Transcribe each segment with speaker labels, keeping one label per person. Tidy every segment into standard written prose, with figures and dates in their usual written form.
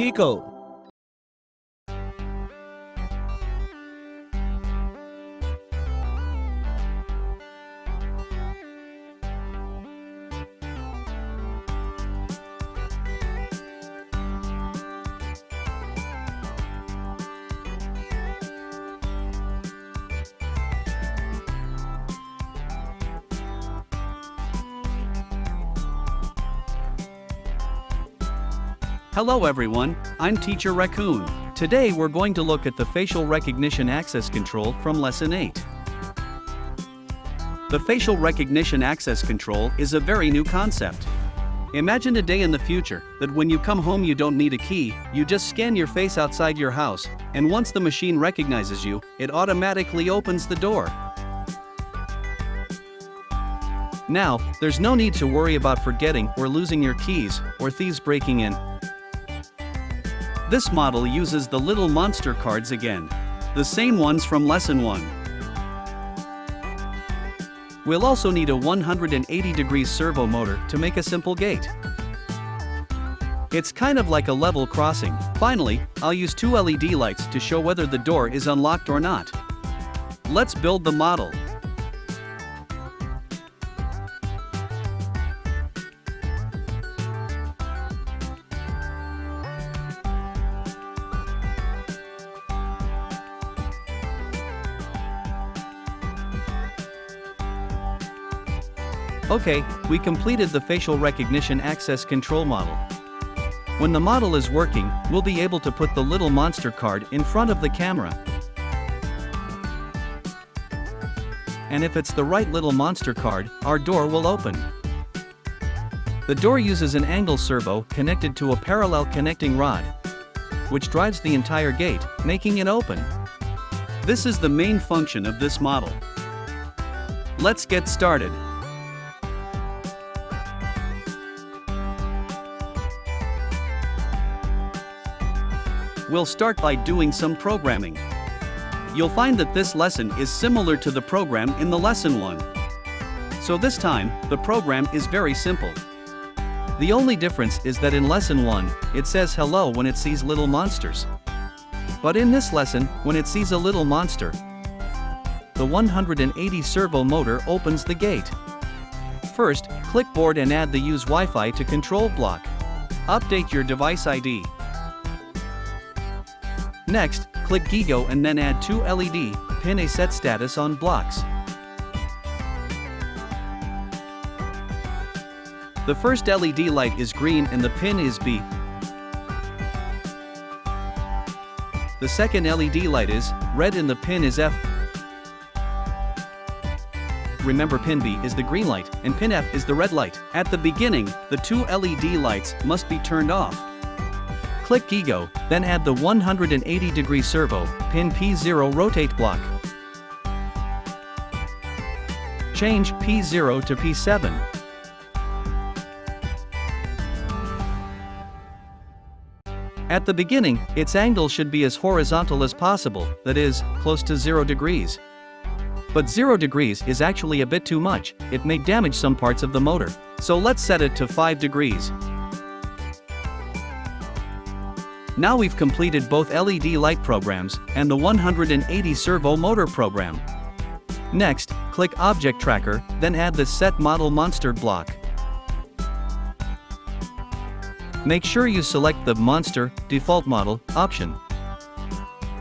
Speaker 1: Gigo.
Speaker 2: Hello everyone, I'm Teacher Raccoon. Today we're going to look at the facial recognition access control from Lesson 8. The facial recognition access control is a very new concept. Imagine a day in the future that when you come home you don't need a key, you just scan your face outside your house, and once the machine recognizes you, it automatically opens the door. Now, there's no need to worry about forgetting or losing your keys or thieves breaking in. This model uses the little monster cards again, the same ones from Lesson 1. We'll also need a 180-degree servo motor to make a simple gate. It's kind of like a level crossing. Finally, I'll use two LED lights to show whether the door is unlocked or not. Let's build the model. Okay, we completed the facial recognition access control model. When the model is working, we'll be able to put the little monster card in front of the camera. And if it's the right little monster card, our door will open. The door uses an angle servo connected to a parallel connecting rod, which drives the entire gate, making it open. This is the main function of this model. Let's get started. We'll start by doing some programming. You'll find that this lesson is similar to the program in the Lesson 1. So this time, the program is very simple. The only difference is that in Lesson 1, it says hello when it sees little monsters. But in this lesson, when it sees a little monster, the 180 servo motor opens the gate. First, click Board and add the Use Wi-Fi to control block. Update your device ID. Next, click Gigo and then add two LED pin A set status on blocks. The first LED light is green and the pin is B. The second LED light is red and the pin is F. Remember, pin B is the green light and pin F is the red light. At the beginning, the two LED lights must be turned off. Click Gigo, then add the 180-degree servo, pin P0 rotate block. Change P0 to P7. At the beginning, its angle should be as horizontal as possible, that is, close to 0 degrees. But 0 degrees is actually a bit too much, it may damage some parts of the motor. So let's set it to 5 degrees. Now we've completed both LED light programs and the 180 servo motor program. Next, click Object Tracker, then add the Set Model Monster block. Make sure you select the Monster Default Model option.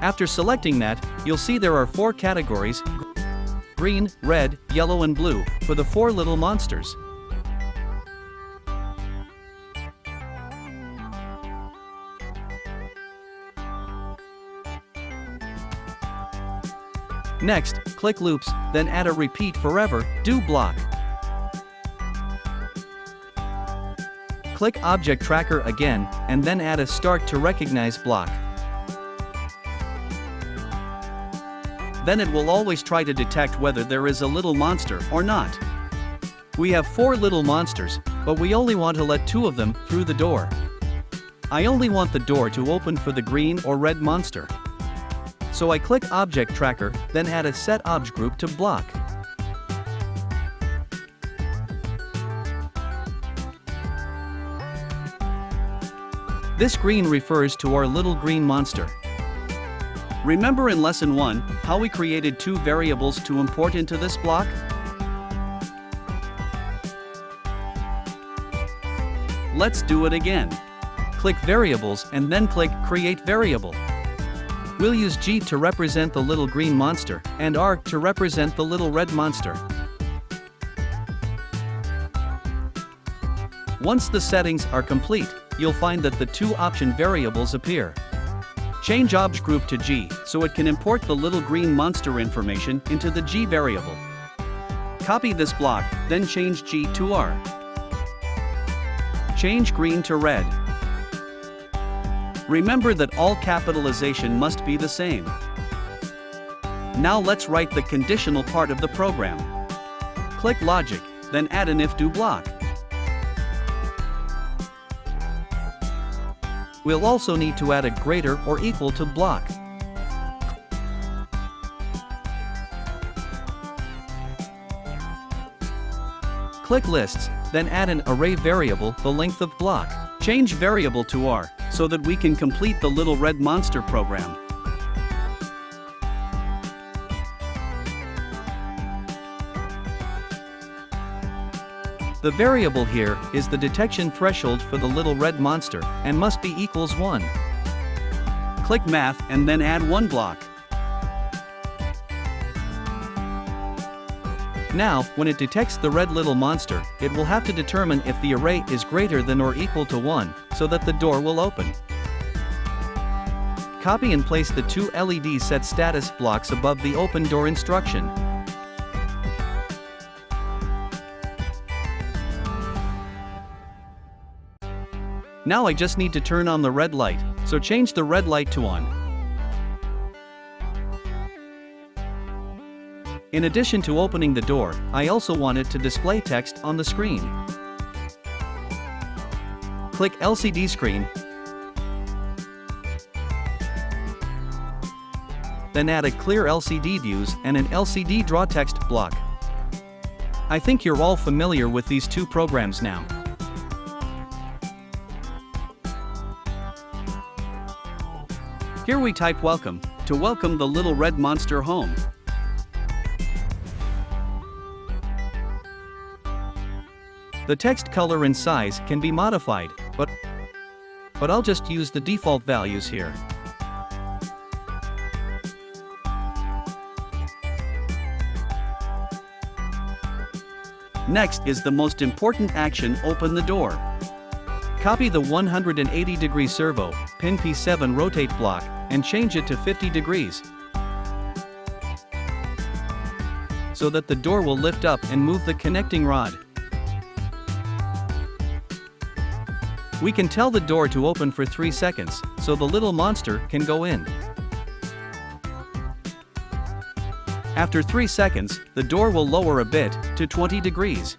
Speaker 2: After selecting that, you'll see there are 4 categories: green, red, yellow and blue, for the 4 little monsters. Next, click Loops, then add a Repeat Forever Do block. Click Object Tracker again, and then add a Start to Recognize block. Then it will always try to detect whether there is a little monster or not. We have 4 little monsters, but we only want to let 2 of them through the door. I only want the door to open for the green or red monster. So I click Object Tracker, then add a Set Obj group to block. This green refers to our little green monster. Remember in lesson 1 how we created two variables to import into this block? Let's do it again. Click Variables and then click Create Variable. We'll use G to represent the little green monster and R to represent the little red monster. Once the settings are complete, you'll find that the two option variables appear. Change Obj Group to G so it can import the little green monster information into the G variable. Copy this block, then change G to R. Change green to red. Remember that all capitalization must be the same. Now let's write the conditional part of the program. Click Logic, then add an if-do block. We'll also need to add a greater or equal to block. Click Lists, then add an array variable, the length of block. Change variable to R, so that we can complete the little red monster program. The variable here is the detection threshold for the little red monster, and must be equals 1. Click Math and then add one block. Now, when it detects the red little monster, it will have to determine if the array is greater than or equal to 1, so that the door will open. Copy and place the two LED set status blocks above the open door instruction. Now I just need to turn on the red light, so change the red light to on. In addition to opening the door, I also want it to display text on the screen. Click LCD Screen, then add a clear LCD Views and an LCD Draw Text block. I think you're all familiar with these two programs now. Here we type welcome, to welcome the little red monster home. The text color and size can be modified, but I'll just use the default values here. Next is the most important action: open the door. Copy the 180-degree servo, pin P7 rotate block, and change it to 50 degrees. So that the door will lift up and move the connecting rod. We can tell the door to open for 3 seconds, so the little monster can go in. After 3 seconds, the door will lower a bit, to 20 degrees.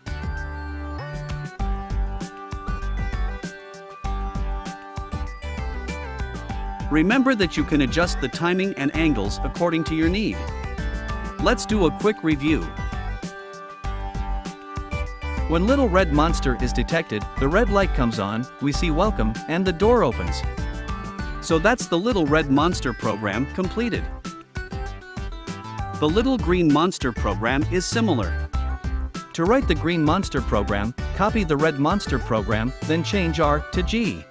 Speaker 2: Remember that you can adjust the timing and angles according to your need. Let's do a quick review. When little red monster is detected, the red light comes on, we see welcome, and the door opens. So that's the little red monster program completed. The little green monster program is similar. To write the green monster program, copy the red monster program, then change R to G.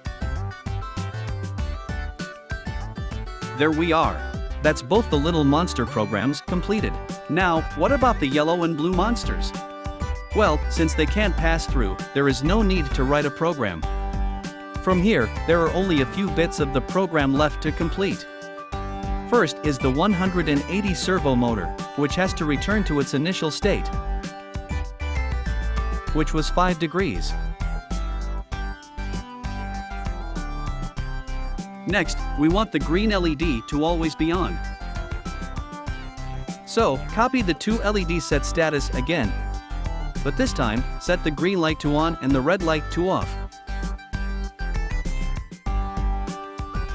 Speaker 2: There we are. That's both the little monster programs completed. Now, what about the yellow and blue monsters? Well, since they can't pass through, there is no need to write a program. From here, there are only a few bits of the program left to complete. First is the 180 servo motor, which has to return to its initial state, which was 5 degrees. Next, we want the green LED to always be on. So, copy the two LED set status again, but this time, set the green light to on and the red light to off.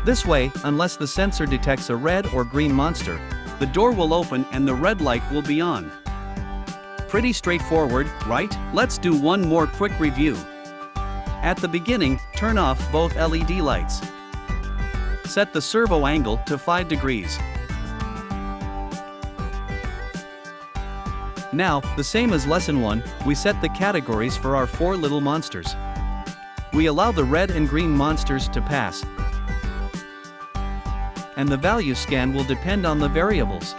Speaker 2: This way, unless the sensor detects a red or green monster, the door will open and the red light will be on. Pretty straightforward, right? Let's do one more quick review. At the beginning, turn off both LED lights. Set the servo angle to 5 degrees. Now, the same as lesson 1, we set the categories for our 4 little monsters. We allow the red and green monsters to pass, and the value scan will depend on the variables.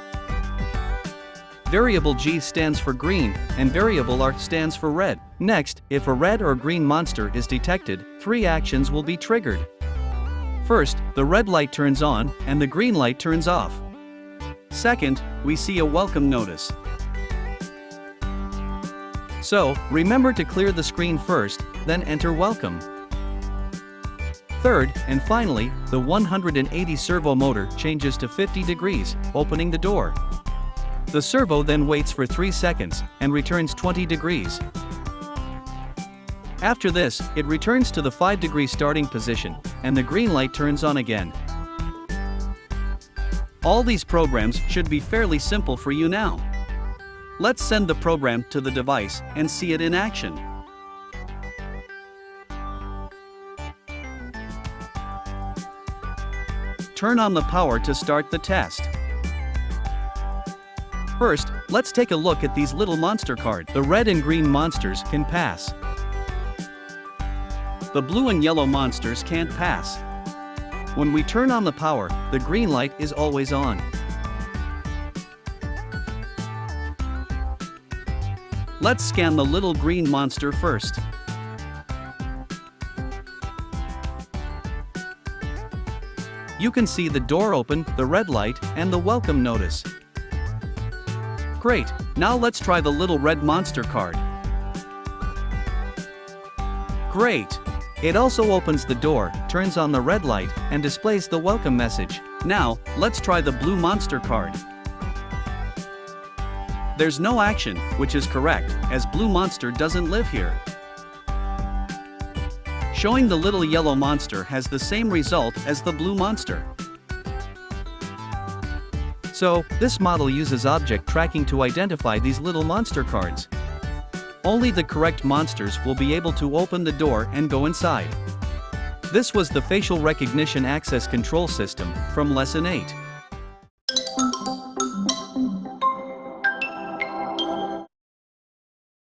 Speaker 2: Variable G stands for green, and variable R stands for red. Next, if a red or green monster is detected, 3 actions will be triggered. First, the red light turns on, and the green light turns off. Second, we see a welcome notice. So, remember to clear the screen first, then enter welcome. Third, and finally, the 180 servo motor changes to 50 degrees, opening the door. The servo then waits for 3 seconds, and returns 20 degrees. After this, it returns to the 5-degree starting position, and the green light turns on again. All these programs should be fairly simple for you now. Let's send the program to the device and see it in action. Turn on the power to start the test. First, let's take a look at these little monster cards. The red and green monsters can pass. The blue and yellow monsters can't pass. When we turn on the power, the green light is always on. Let's scan the little green monster first. You can see the door open, the red light, and the welcome notice. Great, now let's try the little red monster card. Great! It also opens the door, turns on the red light, and displays the welcome message. Now, let's try the blue monster card. There's no action, which is correct, as blue monster doesn't live here. Showing the little yellow monster has the same result as the blue monster. So, this model uses object tracking to identify these little monster cards. Only the correct monsters will be able to open the door and go inside. This was the facial recognition access control system from lesson 8.